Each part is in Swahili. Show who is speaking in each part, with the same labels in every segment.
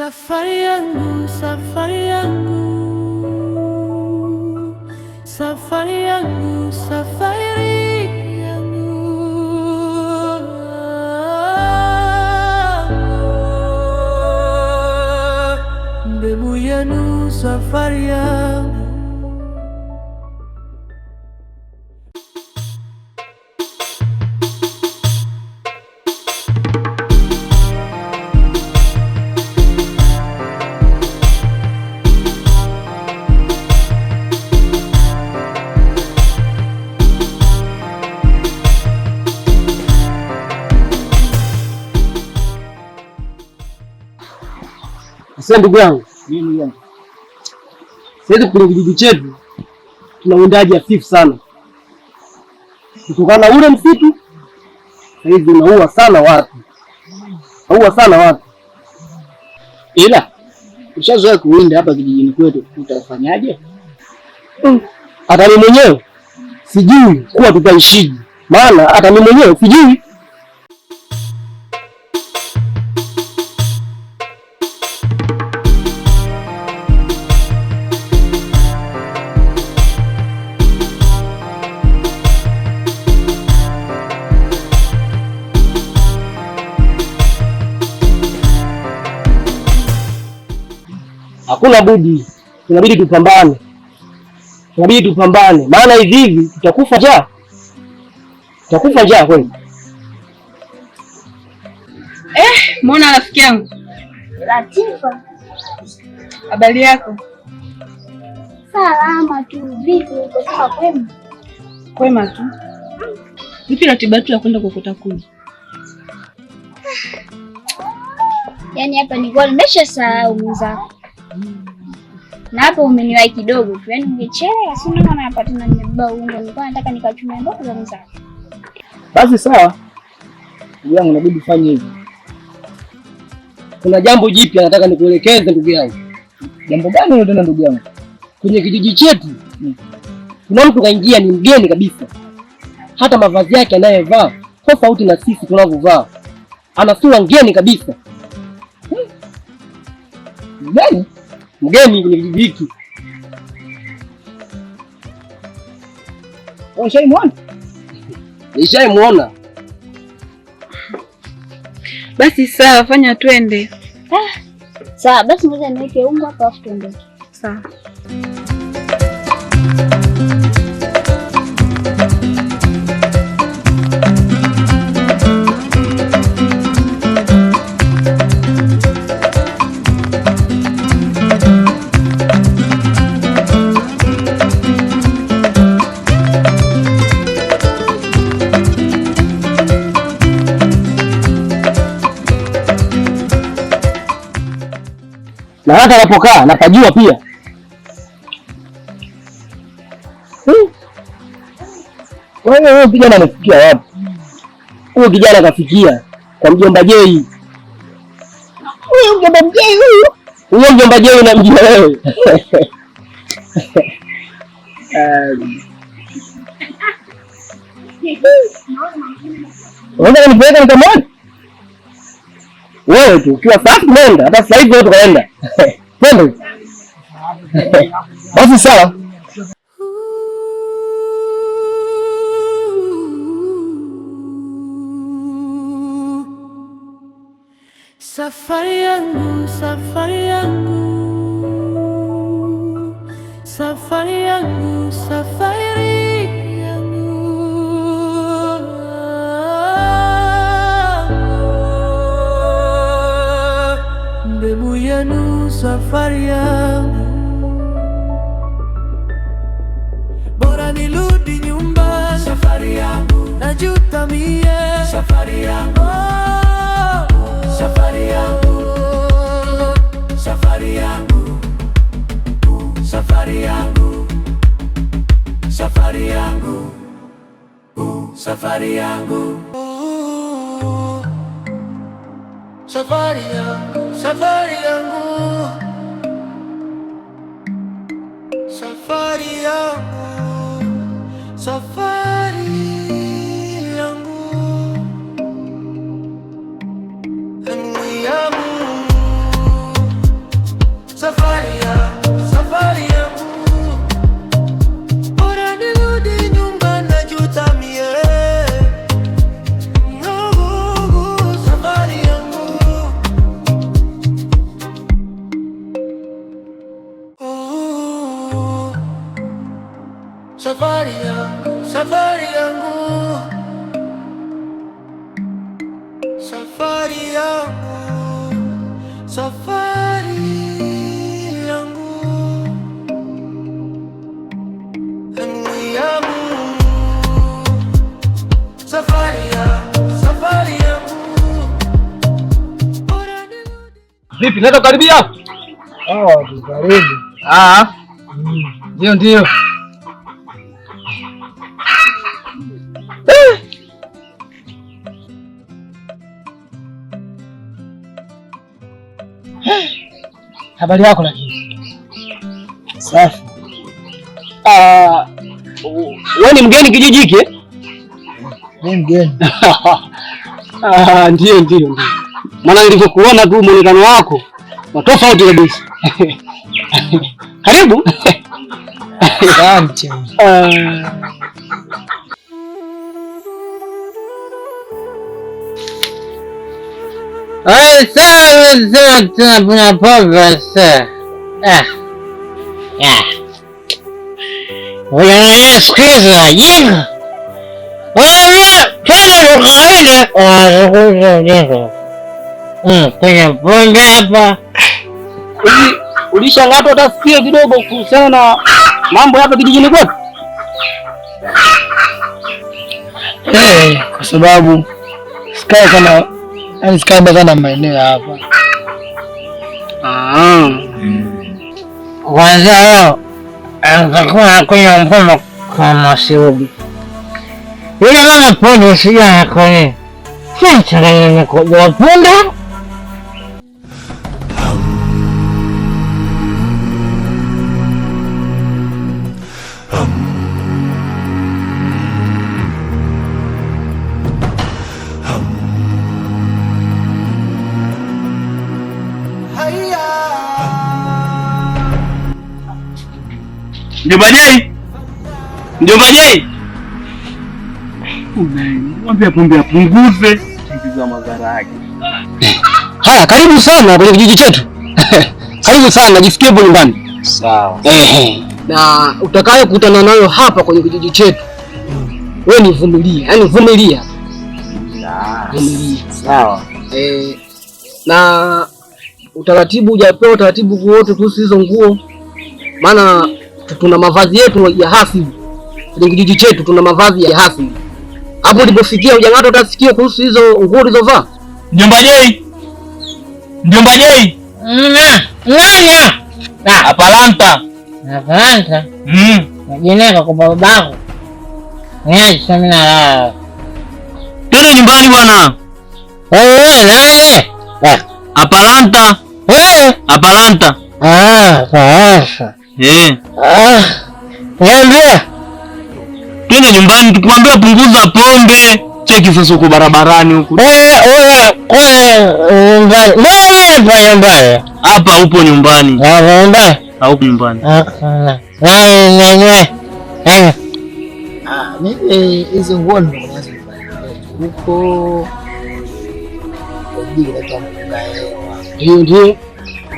Speaker 1: Safari yangu, safari yangu, safari yangu, safari yangu, mbegu yenu, safari yangu.
Speaker 2: Sasa ndugu yangu, sasa kwenye kijiji chetu tuna uwindaji hafifu sana, kutokana na ule msitu saizi unaua sana watu,
Speaker 3: Ila ushazoea kuwinda hapa kijijini kwetu, utafanyaje?
Speaker 2: Hata mimi mwenyewe sijui kuwa tutaishije, maana hata mimi mwenyewe sijui. Hakuna budi, tunabidi tupambane, maana hivi tutakufa njaa kweli.
Speaker 4: Mbona rafiki yangu
Speaker 5: Latifa,
Speaker 4: habari yako?
Speaker 5: salama tu. Vipi uko sawa? Kwema?
Speaker 4: Kwema tu. Vipi ratiba yetu ya kwenda kuokota kuni?
Speaker 5: Yaani hapa nilikuwa nimeshasahau mwenzako, na hapo umeniwahi kidogo tu, yaani ungechelewa sana. Naona hapa tena nimebeba unga, nilikuwa nataka nikachume mboga za mwenzako.
Speaker 2: Basi sawa ndugu yangu, inabidi ufanye hivi. Kuna jambo jipya nataka nikuelekeze ndugu yangu.
Speaker 3: Jambo gani hilo tena ndugu yangu?
Speaker 2: Kwenye kijiji chetu kuna mtu kaingia, ni mgeni kabisa, hata mavazi yake anayevaa tofauti na sisi tunavyovaa, ana sura ngeni kabisa. Mgeni kwenye kijiji hiki.
Speaker 3: Ushaimuona?
Speaker 2: Nishaimuona.
Speaker 4: Basi sawa, fanya twende.
Speaker 5: Sawa basi, ngoja niweke unga hapa afu tuondoke.
Speaker 4: Sawa.
Speaker 2: Na hata anapokaa napajua pia.
Speaker 3: Kwa hiyo huyo kijana anafikia wapi?
Speaker 2: Huyo kijana kafikia kwa mjomba Jei.
Speaker 3: Huyo mjomba Jei huyo?
Speaker 2: Huyo mjomba Jei unamjua wewe?
Speaker 3: Unataka nipeleke nikamwone?
Speaker 2: Wewe tu ukiwa safi nenda, hata sasa hivi tukaenda. Twende.
Speaker 3: Basi sawa.
Speaker 1: Safari yangu, safari yangu, safari yangu, safari yangu, mbegu yenu, safari yangu. Bora nirudi nyumbani, safari yangu, najuta mie, safari yangu, safari yangu, safari yangu, safari yangu, safari yangu, safari yangu, safari yangu, safari yangu, safari yangu, safari yangu, yangu yangu. safari yangu, safari yangu, safari yangu, safari yangu, yangu, safari yangu, safari yangu.
Speaker 3: Vipi, naweza karibia? Karibu. Ndio. Habari yako lakini?
Speaker 2: Safi. Wewe ni mgeni kijiji hiki?
Speaker 3: Mimi mgeni.
Speaker 2: Ndio. Maana nilivyokuona tu muonekano wako wa tofauti kabisa. Karibu.
Speaker 3: Asante.
Speaker 6: Sawa, tunapova sasa. Unasikiza jinga? Wewe tena kwa kawaida unazungumza jinga. Kwenye pombe hapa.
Speaker 2: Ulishang'ata utasikia kidogo kuhusiana na mambo hapa kijijini kwetu?
Speaker 3: Kwa sababu sikai sana maeneo hapa.
Speaker 6: Kwanza leo nitakuwa kwenye mfumo kama siubi. Yule mama pombe sija kwenye. Sasa ni kujua punda.
Speaker 2: Mjomba Jei. Mwambie pombe apunguze kupunguza madhara yake. Haya, karibu sana kwenye kijiji chetu. Karibu sana, jisikie hapo nyumbani. Sawa. Na utakayokutana nayo hapa kwenye kijiji chetu, wewe ni vumilia, yaani vumilia. Sawa. Na utaratibu hujapewa utaratibu wote kuhusu hizo nguo. Maana tuna mavazi yetu ya hasili. Kwenye kijiji chetu tuna mavazi ya hasili. Hapo ulipofikia hujang'ata utasikia kuhusu hizo nguo ulizovaa. Mjomba Jei. Apalanta.
Speaker 6: Majina kwa babako. Niache mimi na.
Speaker 2: Twende nyumbani bwana.
Speaker 6: Wewe.
Speaker 2: Apalanta. Apalanta.
Speaker 6: Sasa. Niambie.
Speaker 2: Twende nyumbani tukwambia punguza pombe. Cheki sasa uko barabarani huko.
Speaker 6: Nyumbani.
Speaker 2: Hapa upo nyumbani. Haupo nyumbani.
Speaker 3: Mimi hizo nguo ninazo huko. Ndio.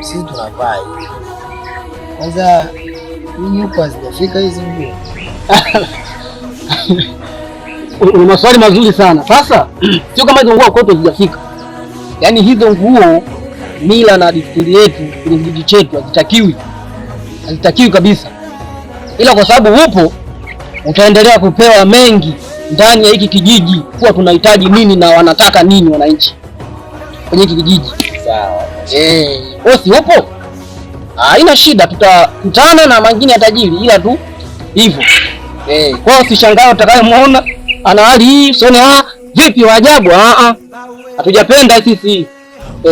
Speaker 3: Sisi tunavaa hivi. Kwanza mimi huko hazijafika hizo nguo.
Speaker 2: Una maswali mazuri sana. Sasa sio kama hizo nguo kwetu hazijafika. Yaani hizo nguo mila na desturi yetu kwenye kijiji chetu hazitakiwi kabisa. Ila kwa sababu upo utaendelea kupewa mengi ndani ya hiki kijiji, kuwa tunahitaji nini na wanataka nini wananchi kwenye hiki kijiji. Sawa. Wewe si upo? Haina shida, tutakutana na mengine ya tajiri, ila tu hivyo. Kwa hiyo usishangae utakayemuona ana hali hii, usione vipi wa ajabu. Hatujapenda sisi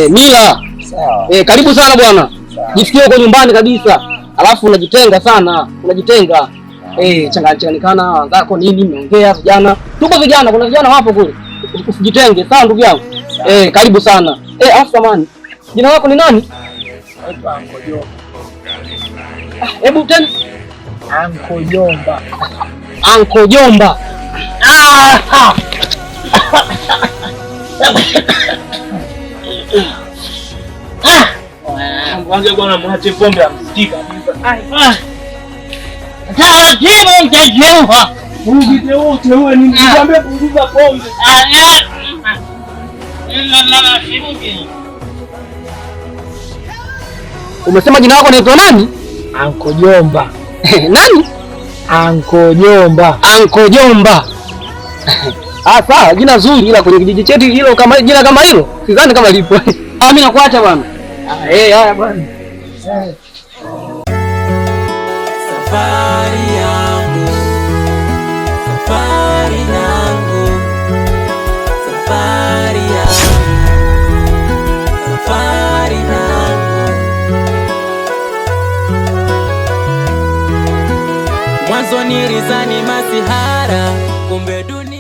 Speaker 2: mila. Sawa. Karibu sana bwana. Jisikie uko nyumbani kabisa. Alafu unajitenga sana, changanyikana wenzako nini, mmeongea vijana. Tuko vijana, kuna vijana wapo kule. Usijitenge, sawa ndugu yangu. Karibu sana. Alafu samani. Jina lako ni nani? Hebu tena. Anko Jomba.
Speaker 7: Wange bwana mwache pombe amsikika kabisa.
Speaker 6: Taratibu mtajeua.
Speaker 2: Ukiteua ni nikwambie punguza pombe.
Speaker 6: Mama shiruki.
Speaker 2: Umesema jina lako naitwa nani?
Speaker 3: Anko Jomba.
Speaker 2: Nani?
Speaker 3: Anko Jomba.
Speaker 2: Anko Jomba. Sawa, jina zuri, ila kwenye kijiji chetu hilo kama jina kama hilo sidhani kama lipo. Mimi nakuacha bwana. Haya bwana.
Speaker 1: Safari yangu, safari yangu, safari yangu, safari yangu. Mwanzo nilizani masihara, kumbe dunia